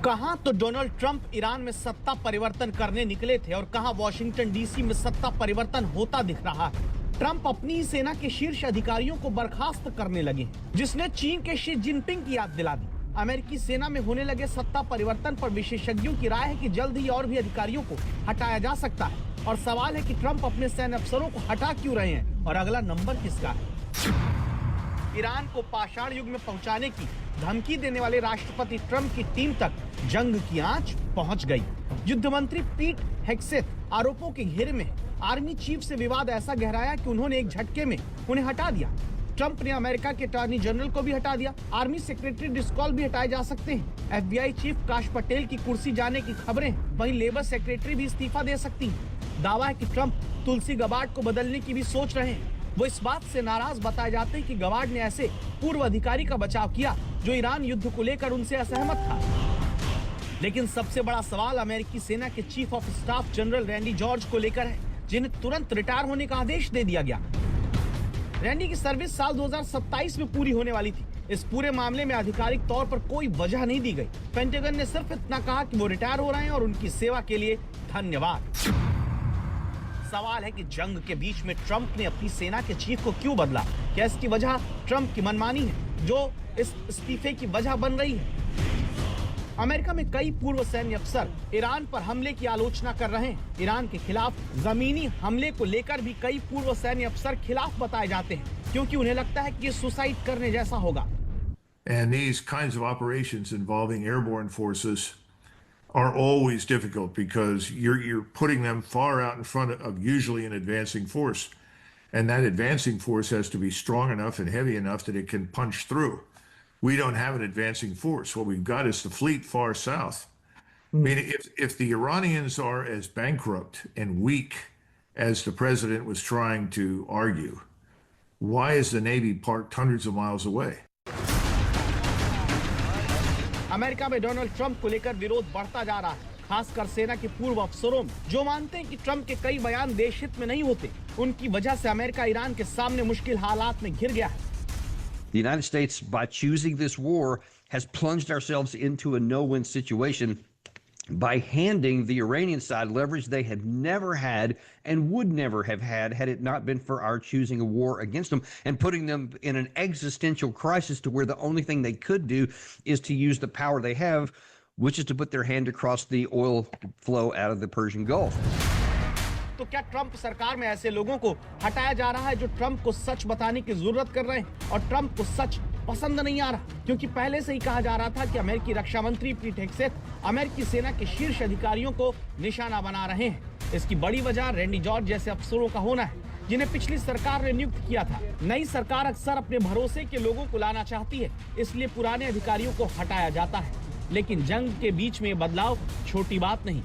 कहां तो Donald Trump Iran में सत्ता परिवर्तन करने निकले थे और कहां वॉशिंगटन डीसी में सत्ता परिवर्तन होता दिख रहा है। ट्रंप अपनी ही सेना के शीर्ष अधिकारियों को बर्खास्त करने लगे, जिसने चीन के शी जिनपिंग की याद दिला दी। अमेरिकी सेना में होने लगे सत्ता परिवर्तन पर विशेषज्ञों की राय है कि जल्द ही और भी अधिकारियों को हटाया जा सकता है। और सवाल है कि ट्रंप अपने सैन्य अफसरों को हटा क्यों रहे हैं और अगला नंबर किसका है। ईरान को पाषाण युग में पहुंचाने की धमकी देने वाले राष्ट्रपति ट्रंप की टीम तक जंग की आंच पहुंच गई। युद्ध मंत्री पीट हेग्सेथ आरोपों के घेरे में आर्मी चीफ से विवाद ऐसा गहराया कि उन्होंने एक झटके में उन्हें हटा दिया। ट्रंप ने अमेरिका के अटॉर्नी जनरल को भी हटा दिया। आर्मी सेक्रेटरी डिस्कॉल भी हटाए जा सकते हैं। FBI चीफ काश पटेल की कुर्सी जाने की खबरें, वहीं लेबर सेक्रेटरी भी इस्तीफा दे सकती है। दावा है कि ट्रंप तुलसी गबार्ड को बदलने की भी सोच रहे हैं। वो इस बात से नाराज बताए जाते हैं कि गबार्ड ने ऐसे पूर्व अधिकारी का बचाव किया जो ईरान युद्ध को लेकर उनसे असहमत था। लेकिन सबसे बड़ा सवाल अमेरिकी सेना के chief of staff general Randy George को लेकर है, जिन्हें तुरंत रिटायर होने का आदेश दे दिया गया। रैंडी की सर्विस साल 2027 में पूरी होने वाली थी। इस पूरे मामले में आधिकारिक तौर पर कोई वजह नहीं दी गई। पेंटागन ने सिर्फ इतना कहा कि वो रिटायर हो रहे हैं और उनकी सेवा के लिए धन्यवाद। सवाल है कि जंग के बीच में ट्रंप ने अपनी सेना के चीफ को क्यों बदला? क्या इसकी वजह ट्रंप की मनमानी है जो इस इस्तीफे की वजह बन रही है? अमेरिका में कई पूर्व सैन्य अफसर ईरान पर हमले की आलोचना कर रहे हैं। ईरान के खिलाफ जमीनी हमले को लेकर भी कई पूर्व सैन्य अफसर खिलाफ बताए जाते हैं, क्योंकि उन्हें लगता है कि ये सुसाइड करने जैसा होगा। And these kinds of operations involving airborne forces are always difficult because you're putting them far out in front of usually an advancing force, and that advancing force has to be strong enough and heavy enough that it can punch through. We don't have an advancing force. What we've got is the fleet far south. I mean, if the Iranians are as bankrupt and weak as the president was trying to argue, why is the Navy parked hundreds of miles away? America में Donald Trump को लेकर विरोध बढ़ता जा रहा है, खासकर सेना के पूर्व अफसरों में, जो मानते हैं कि ट्रंप के कई बयान देश हित में नहीं होते। उनकी वजह से अमेरिका ईरान के सामने मुश्किल हालात में घिर गया है। The United States, by choosing this war, has plunged ourselves into a no-win situation by handing the Iranian side leverage they had never had and would never have had it not been for our choosing a war against them, and putting them in an existential crisis to where the only thing they could do is to use the power they have, which is to put their hand across the oil flow out of the Persian Gulf. तो क्या Trump सरकार में ऐसे लोगों को हटाया जा रहा है जो ट्रंप को सच बताने की जरूरत कर रहे हैं और ट्रंप को सच पसंद नहीं आ रहा? क्योंकि पहले से ही कहा जा रहा था कि अमेरिकी रक्षा मंत्री पीट हेग्सेथ अमेरिकी सेना के शीर्ष अधिकारियों को निशाना बना रहे हैं। इसकी बड़ी वजह रैंडी जॉर्ज जैसे अफसरों का होना है, जिन्हें पिछली सरकार ने नियुक्त किया था। नई सरकार अक्सर अपने भरोसे के लोगों को लाना चाहती है, इसलिए पुराने अधिकारियों को हटाया जाता है। लेकिन जंग के बीच में बदलाव छोटी बात नहीं।